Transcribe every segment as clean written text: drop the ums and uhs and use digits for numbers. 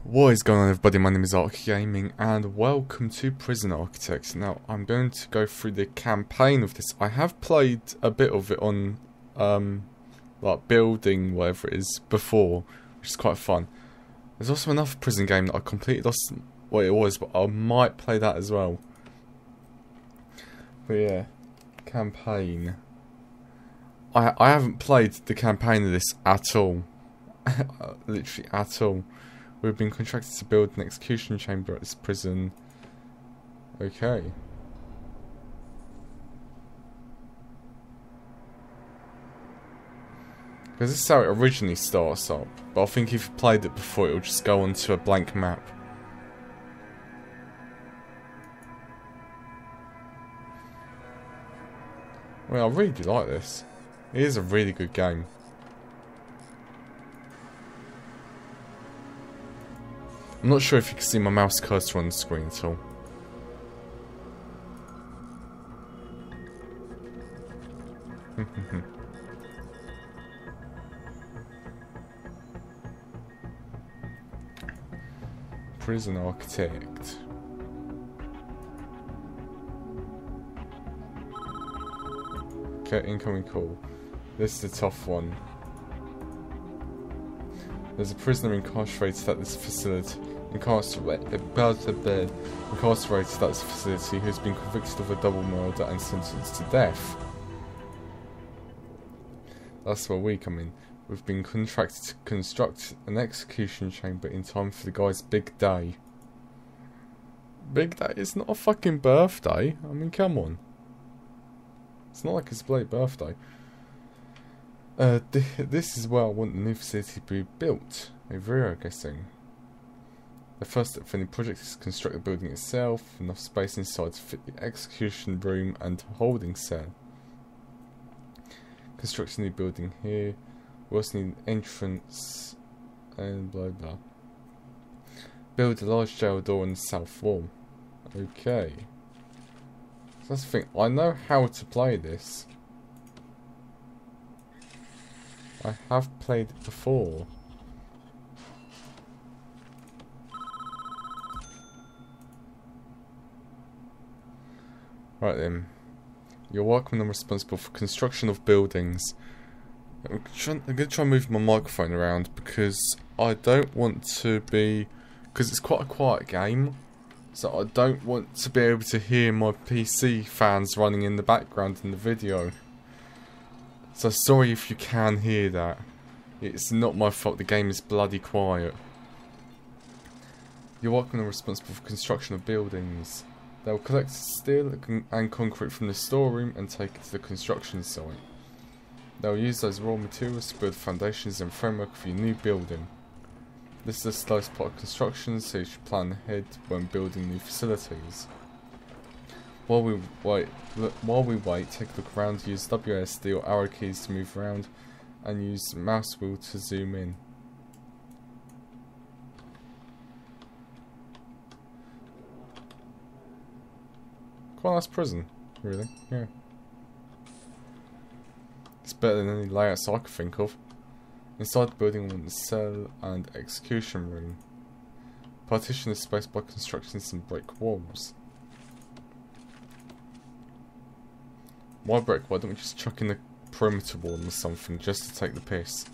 What is going on, everybody? My name is Ark Gaming and welcome to Prison Architect. Now I'm going to go through the campaign of this. I have played a bit of it on like building whatever it is before, which is quite fun. There's also another prison game that I completely lost what it was, but I might play that as well. But yeah, campaign. I haven't played the campaign of this at all. Literally at all. We've been contracted to build an execution chamber at this prison. Okay. Because this is how it originally starts up. But I think if you played it before, it'll just go onto a blank map. Well, I really do like this. It is a really good game. I'm not sure if you can see my mouse cursor on the screen at all. Prison Architect. Okay, incoming call. This is a tough one. There's a prisoner incarcerated at this facility. Incarcerated at this facility who's been convicted of a double murder and sentenced to death. That's where we come in. We've been contracted to construct an execution chamber in time for the guy's big day. Big day? It's not a fucking birthday. I mean, come on. It's not like his bloody birthday. This is where I want the new facility to be built. Over here, I'm guessing. The first step for any project is to construct the building itself, enough space inside to fit the execution room and holding cell. Construct a new building here. We also need an entrance and blah blah. Build a large jail door on the south wall. Okay. So that's the thing. I know how to play this. I have played it before. Right then. You're workmen and responsible for construction of buildings. I'm going to try and move my microphone around because I don't want to be... Because it's quite a quiet game. So I don't want to be able to hear my PC fans running in the background in the video. So sorry if you can hear that. It's not my fault, the game is bloody quiet. Your workmen are responsible for construction of buildings. They will collect steel and concrete from the storeroom and take it to the construction site. They will use those raw materials to build foundations and framework for your new building. This is the slowest part of construction, so you should plan ahead when building new facilities. While we wait, take a look around, use WSD or arrow keys to move around, and use mouse wheel to zoom in. Quite a nice prison, really, yeah. It's better than any layouts I could think of. Inside the building we want the cell and execution room. Partition the space by constructing some brick walls. Why brick? Why don't we just chuck in a perimeter wall or something just to take the piss?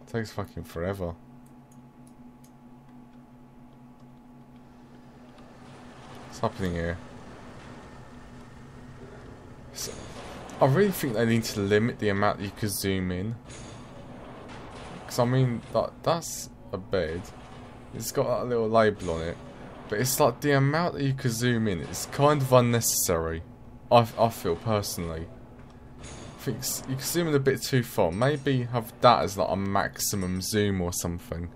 Takes fucking forever. What's happening here? So, I really think they need to limit the amount that you can zoom in. Because I mean, that's a bed. It's got that little label on it. But it's like the amount that you can zoom in is kind of unnecessary. I feel personally. I think you can zoom in a bit too far. Maybe have that as like a maximum zoom or something.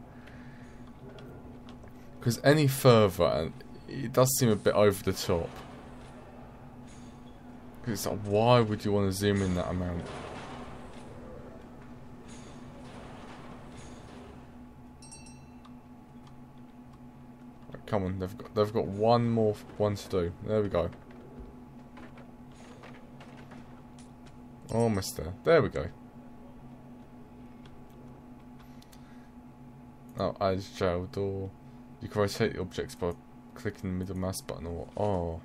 Because any further, it does seem a bit over the top. Because it's like, why would you want to zoom in that amount? Come on, they've got one more one to do. There we go. Almost there. There we go. Oh, add jail door. You can rotate the objects by clicking the middle mouse button or... Oh.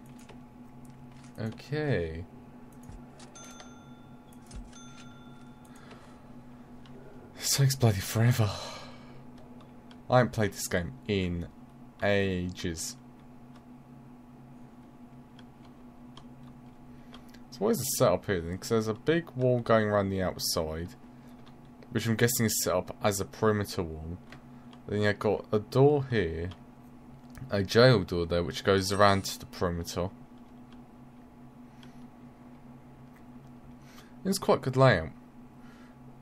Okay. This takes bloody forever. I haven't played this game in ages. So what is the setup here then? Because there's a big wall going around the outside, which I'm guessing is set up as a perimeter wall. Then you've got a door here, a jail door there, which goes around to the perimeter. It's quite good layout.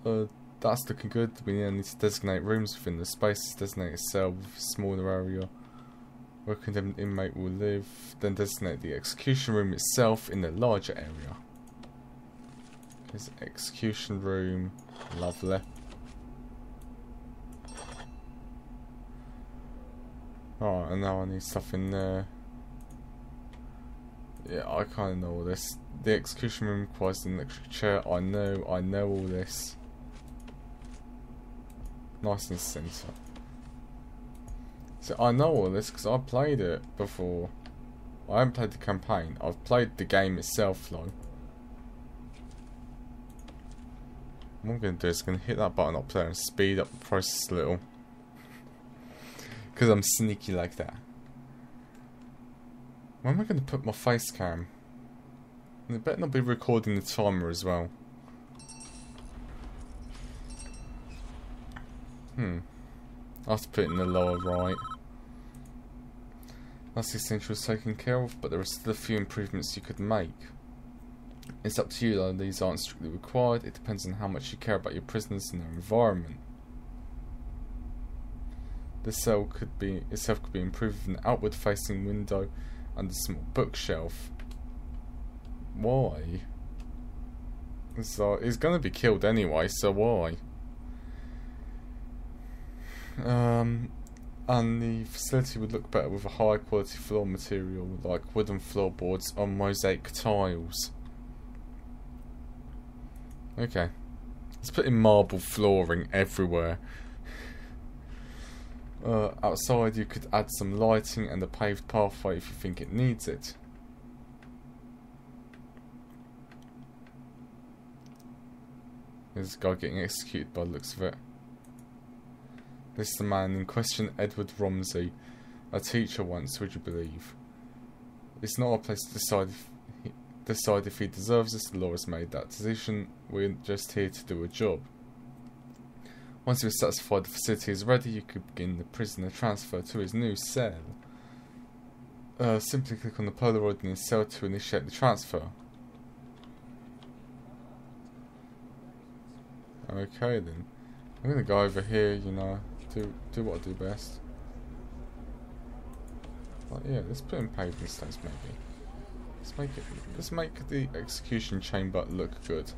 That's looking good. We need to designate rooms within the space. Designate a cell with a smaller area where a condemned inmate will live. Then designate the execution room itself in the larger area. There's execution room. Lovely. Alright, and now I need stuff in there. Yeah, I kind of know all this. The execution room requires an electric chair. I know all this. Nice and centre. So I know all this because I played it before. I haven't played the campaign. I've played the game itself though. What I'm going to do is I'm going to hit that button up there and speed up the process a little. Because I'm sneaky like that. Where am I going to put my face cam? And it better not be recording the timer as well. I have to put it in the lower right. That's the essentials taken care of, but there are still a few improvements you could make. It's up to you though, these aren't strictly required. It depends on how much you care about your prisoners and their environment. The cell itself could be improved with an outward facing window and a small bookshelf. Why? So he's gonna be killed anyway, so why? And the facility would look better with a high quality floor material like wooden floorboards on mosaic tiles. Okay. Let's put in marble flooring everywhere. Outside you could add some lighting and a paved pathway if you think it needs it. There's a guy getting executed by the looks of it. This is the man in question, Edward Romsey, a teacher once, would you believe? It's not our place to decide if he deserves this. The law has made that decision. We're just here to do a job. Once you're satisfied the facility is ready, you could begin the prisoner transfer to his new cell. Simply click on the Polaroid in his cell to initiate the transfer. Okay then. I'm gonna go over here, you know, do what I do best. Like, yeah, let's put in paving stones maybe. Let's make the execution chamber look good.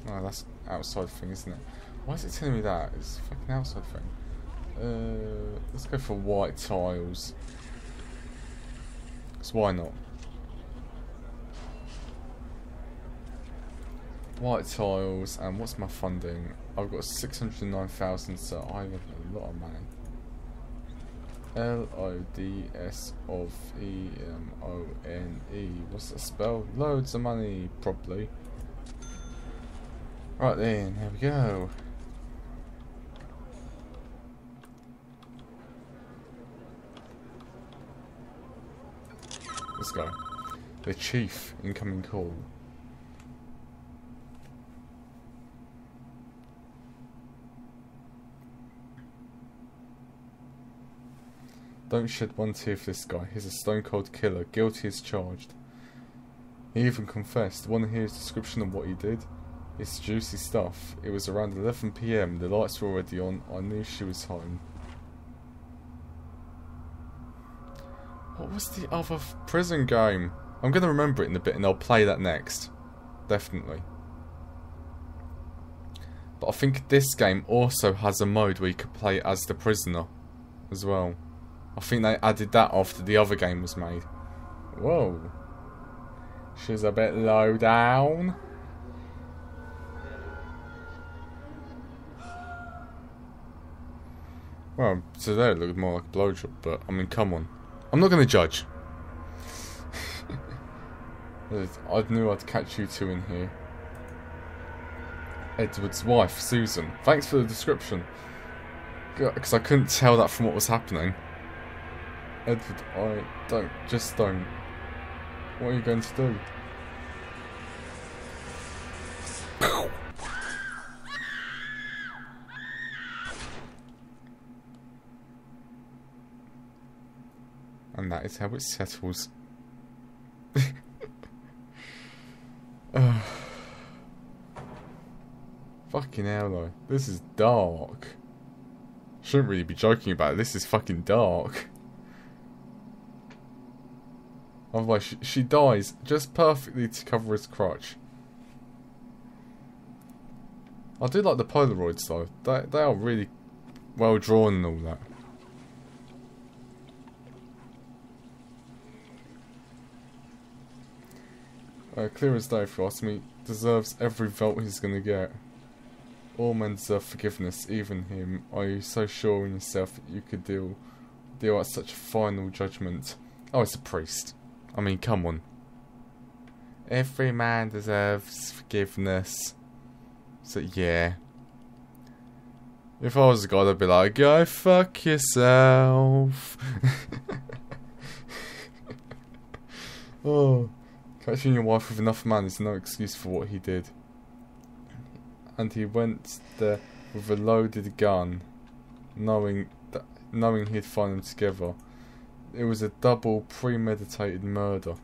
Oh, that's outside thing, isn't it? Why is it telling me that? It's a fucking outside thing. Let's go for white tiles. Because why not? White tiles, and what's my funding? I've got 609,000, so I have a lot of money. LODSOVEMONE. What's that spell? Loads of money, probably. Right then, here we go. Let's go. The chief, incoming call. Don't shed one tear for this guy. He's a stone cold killer, guilty as charged. He even confessed. Want to hear his description of what he did? It's juicy stuff. It was around 11 PM, the lights were already on. I knew she was home. What was the other prison game? I'm going to remember it in a bit and I'll play that next. Definitely. But I think this game also has a mode where you could play as the prisoner as well. I think they added that after the other game was made. Whoa. She's a bit low down. Well, today it looked more like a blowjob, but I mean, come on. I'm not going to judge. I knew I'd catch you two in here. Edward's wife, Susan. Thanks for the description. Because I couldn't tell that from what was happening. Edward, just don't. What are you going to do? And that is how it settles. Fucking hell though. This is dark. Shouldn't really be joking about it. This is fucking dark. Otherwise she dies just perfectly to cover his crotch. I do like the Polaroids though. They are really well drawn and all that. Clear as day, if you ask me, deserves every vote he's gonna get. All men deserve forgiveness, even him. Are you so sure in yourself that you could deal out such a final judgment? Oh, it's a priest. I mean, come on. Every man deserves forgiveness. So, yeah. If I was a god, I'd be like, go fuck yourself. Oh. Catching your wife with enough man is no excuse for what he did. And he went there with a loaded gun, knowing he'd find them together. It was a double premeditated murder.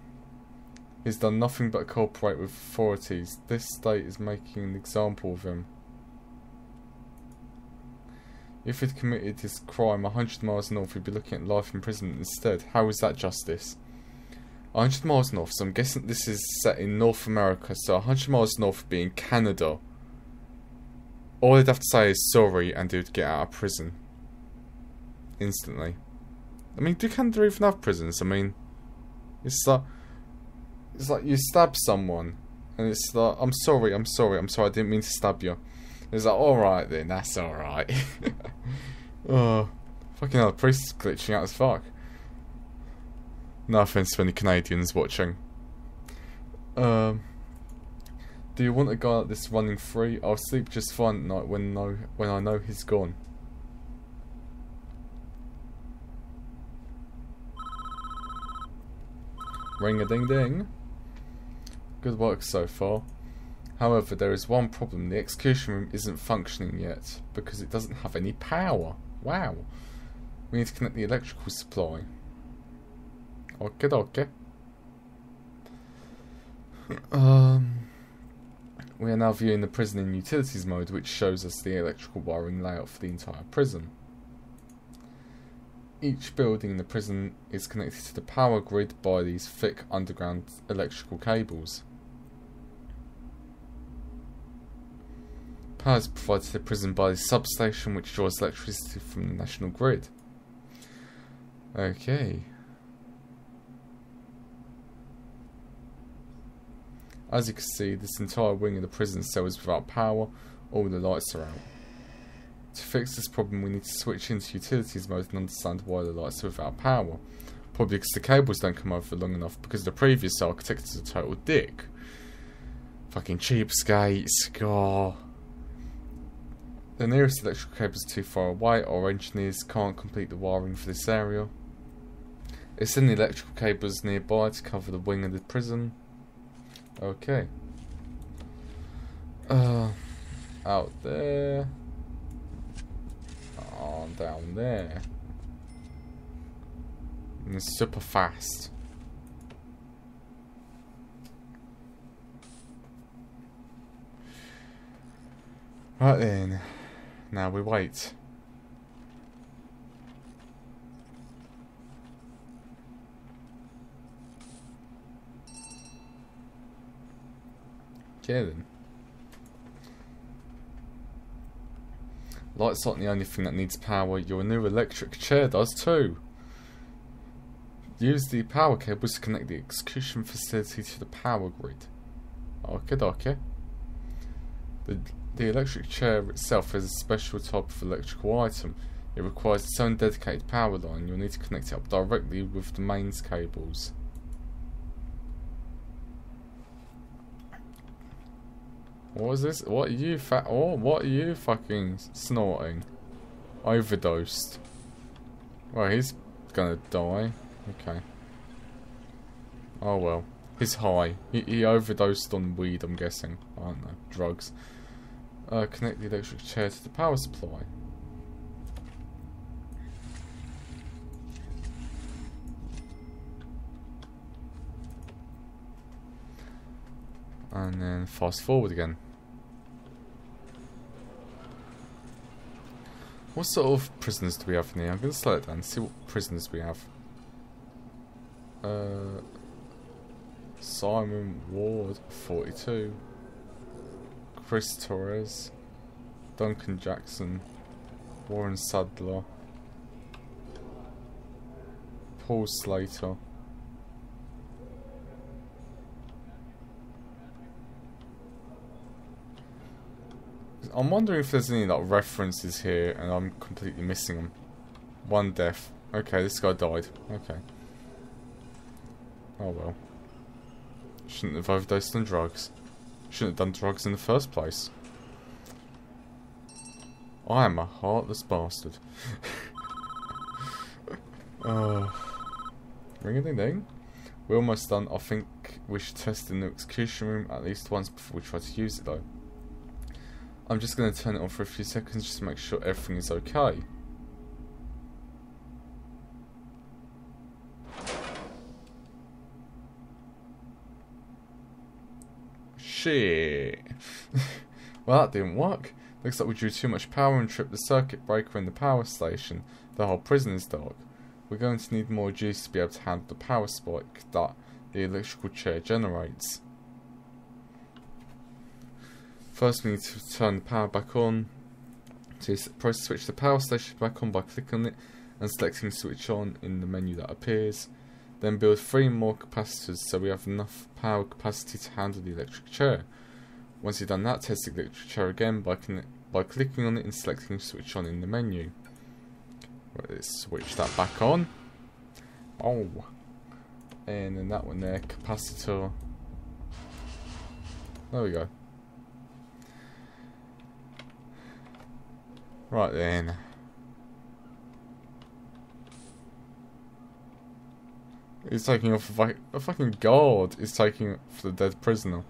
He's done nothing but cooperate with authorities. This state is making an example of him. If he'd committed his crime 100 miles north, he'd be looking at life in prison instead. How is that justice? 100 miles north, so I'm guessing this is set in North America, so 100 miles north would be in Canada. All they'd have to say is sorry and dude get out of prison. Instantly. I mean, do Canada even have prisons? I mean, it's like you stab someone and it's like, I'm sorry, I didn't mean to stab you. It's like, alright then, that's alright. Oh, fucking hell, the priest is glitching out as fuck. No offense to any Canadians watching. Do you want a guy like this running free? I'll sleep just fine at night when I know he's gone. Ring a ding ding. Good work so far. However, there is one problem. The execution room isn't functioning yet because it doesn't have any power. Wow. We need to connect the electrical supply. Okay. We are now viewing the prison in utilities mode, which shows us the electrical wiring layout for the entire prison. Each building in the prison is connected to the power grid by these thick underground electrical cables. Power is provided to the prison by the substation, which draws electricity from the national grid. Okay. As you can see, this entire wing of the prison cell is without power. All the lights are out. To fix this problem, we need to switch into utilities mode and understand why the lights are without power. Probably because the cables don't come over long enough, because the previous architect is a total dick. Fucking cheapskates, god. The nearest electrical cable is too far away. Our engineers can't complete the wiring for this area. Extend the electrical cables nearby to cover the wing of the prison. Okay. Out there. Oh, down there. And it's super fast. Right then. Now we wait. Okay then. Lights aren't the only thing that needs power. Your new electric chair does too. Use the power cables to connect the execution facility to the power grid. Okay. The electric chair itself is a special type of electrical item. It requires its own dedicated power line. You'll need to connect it up directly with the mains cables. What is this? What are you what are you fucking snorting? Overdosed. Well, he's gonna die. Okay. Oh well. He's high. He overdosed on weed, I'm guessing. I don't know. Drugs. Connect the electric chair to the power supply. And then fast forward again. What sort of prisoners do we have in here? I'm going to slow it down and see what prisoners we have. Simon Ward, 42. Chris Torres. Duncan Jackson. Warren Sadler. Paul Slater. I'm wondering if there's any like references here and I'm completely missing them. One death. Okay, this guy died. Okay. Oh well. Shouldn't have overdosed on drugs. Shouldn't have done drugs in the first place. I am a heartless bastard. Ring-a-ding-ding. We're almost done. I think we should test the new execution room at least once before we try to use it though. I'm just going to turn it on for a few seconds just to make sure everything is okay. Shit. Well, that didn't work. Looks like we drew too much power and tripped the circuit breaker in the power station. The whole prison is dark. We're going to need more juice to be able to handle the power spike that the electrical chair generates. First we need to turn the power back on. To press switch the power station back on by clicking on it and selecting switch on in the menu that appears. Then build 3 more capacitors so we have enough power capacity to handle the electric chair. Once you've done that, test the electric chair again by clicking on it and selecting switch on in the menu. Right, let's switch that back on. Oh. And then that one there, capacitor. There we go. Right then. He's taking off a fucking guard is taking it for the dead prisoner.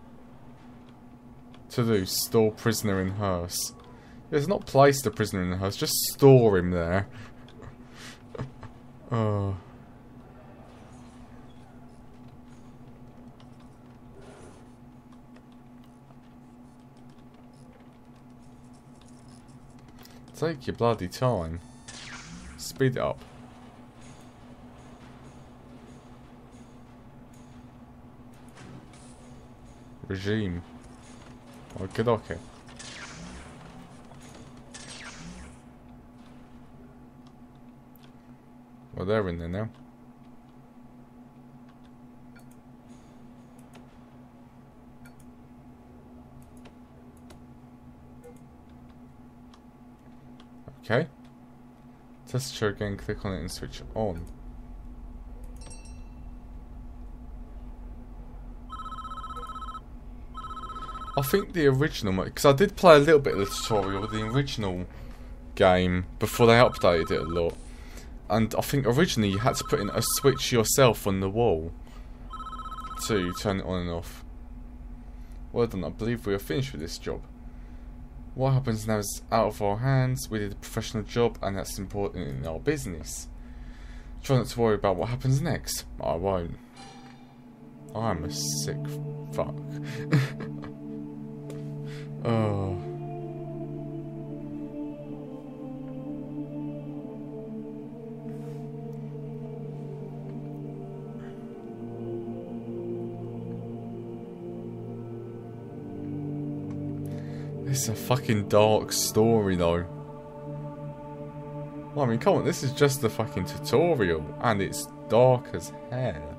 To do, store prisoner in hearse. It's not place the prisoner in the hearse, just store him there. Oh. Take your bloody time. Speed it up. Regime. Okay, okay. Well, they're in there now. Okay. Test chair again, click on it and switch on. I think the original, because I did play a little bit of the tutorial with the original game before they updated it a lot. And I think originally you had to put in a switch yourself on the wall to turn it on and off. Well done, I believe we are finished with this job. What happens now is out of our hands. We did a professional job and that's important in our business. Try not to worry about what happens next. I won't. I'm a sick fuck. Oh. It's a fucking dark story though. Well, I mean, come on, this is just the fucking tutorial and it's dark as hell.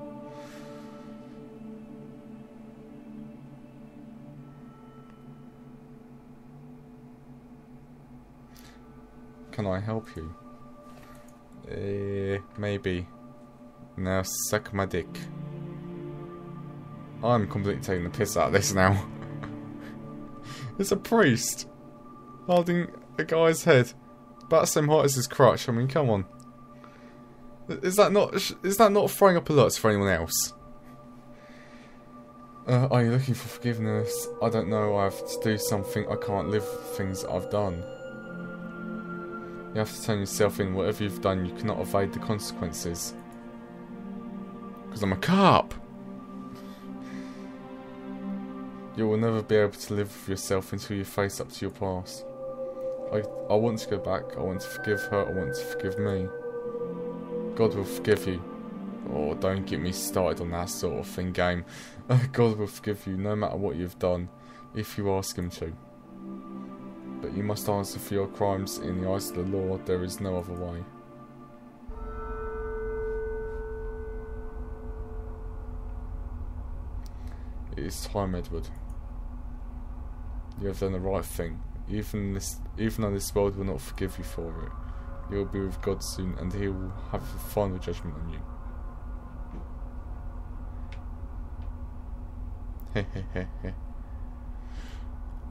Can I help you? Maybe. Now suck my dick. I'm completely taking the piss out of this now. It's a priest holding a guy's head about the same height as his crotch. I mean, come on. Is that not throwing up alerts for anyone else? Are you looking for forgiveness? I don't know. I have to do something. I can't live things I've done. You have to turn yourself in. Whatever you've done, you cannot evade the consequences. Because I'm a cop. You will never be able to live with yourself until you face up to your past. I want to go back. I want to forgive her. I want to forgive me. God will forgive you. Oh, don't get me started on that sort of thing, game. God will forgive you no matter what you've done, if you ask him to. But you must answer for your crimes in the eyes of the law. There is no other way. It is time, Edward. You have done the right thing. Even though this world will not forgive you for it, you will be with God soon, and He will have a final judgment on you. Hehehehe.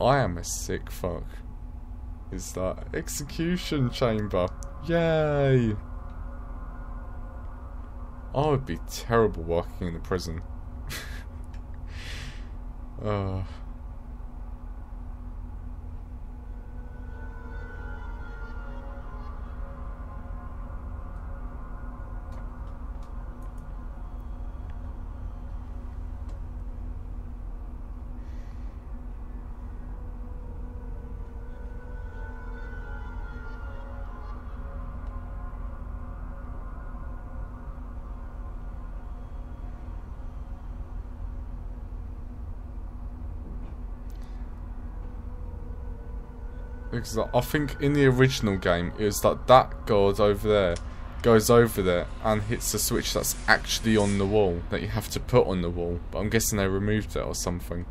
I am a sick fuck. Is that execution chamber? Yay! I would be terrible working in the prison. Because I think in the original game, it was like that god over there goes over there and hits the switch that's actually on the wall, that you have to put on the wall. But I'm guessing they removed it or something.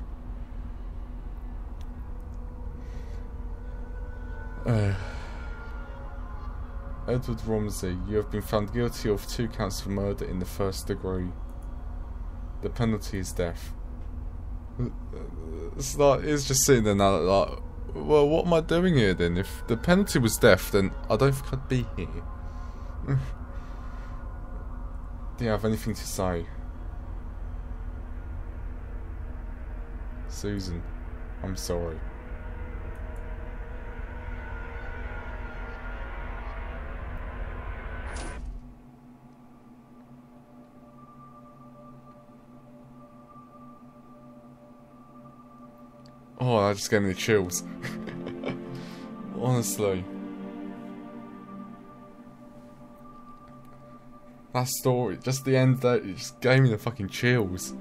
Edward Romsey, you have been found guilty of 2 counts of murder in the 1st degree. The penalty is death. It's just sitting there now like, well, what am I doing here then? If the penalty was death, then I don't think I'd be here. Do you have anything to say? Susan, I'm sorry. Oh, that just gave me the chills. Honestly. That story, just the end there, it just gave me the fucking chills.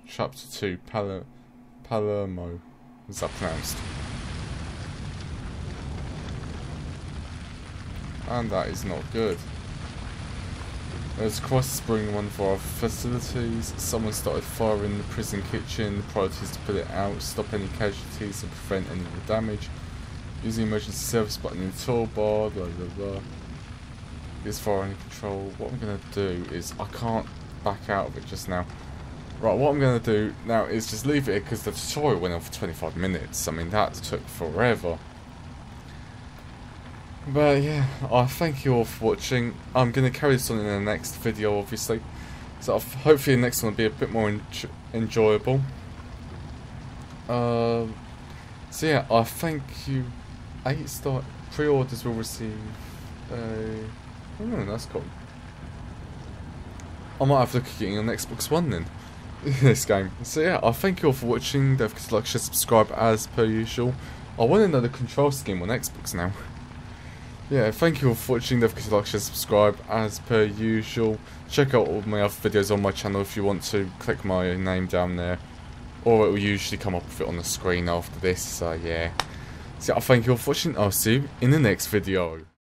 Chapter 2, Palermo. Is that pronounced? And that is not good. There's a crisis brewing in one of our facilities. Someone started firing the prison kitchen. The priority is to put it out, stop any casualties and prevent any more damage. Using the emergency service button in the toolbar, blah blah blah. It's fire under control. What I'm going to do is, I can't back out of it just now. Right, what I'm going to do now is just leave it here because the tutorial went on for 25 minutes. I mean, that took forever. But yeah, I thank you all for watching. I'm going to carry this on in the next video, obviously. So hopefully the next one will be a bit more enjoyable. So yeah, I thank you. 8-star pre-orders will receive oh, that's cool. I might have to look at getting on Xbox One then. This game. So yeah, I thank you all for watching. Don't forget to like, share, subscribe as per usual. I want to know the control scheme on Xbox now. Yeah, thank you all for watching. Don't forget to like, share, subscribe as per usual. Check out all my other videos on my channel if you want to. Click my name down there, or it will usually come up with it on the screen after this. So yeah. So I thank you all for watching. I'll see you in the next video.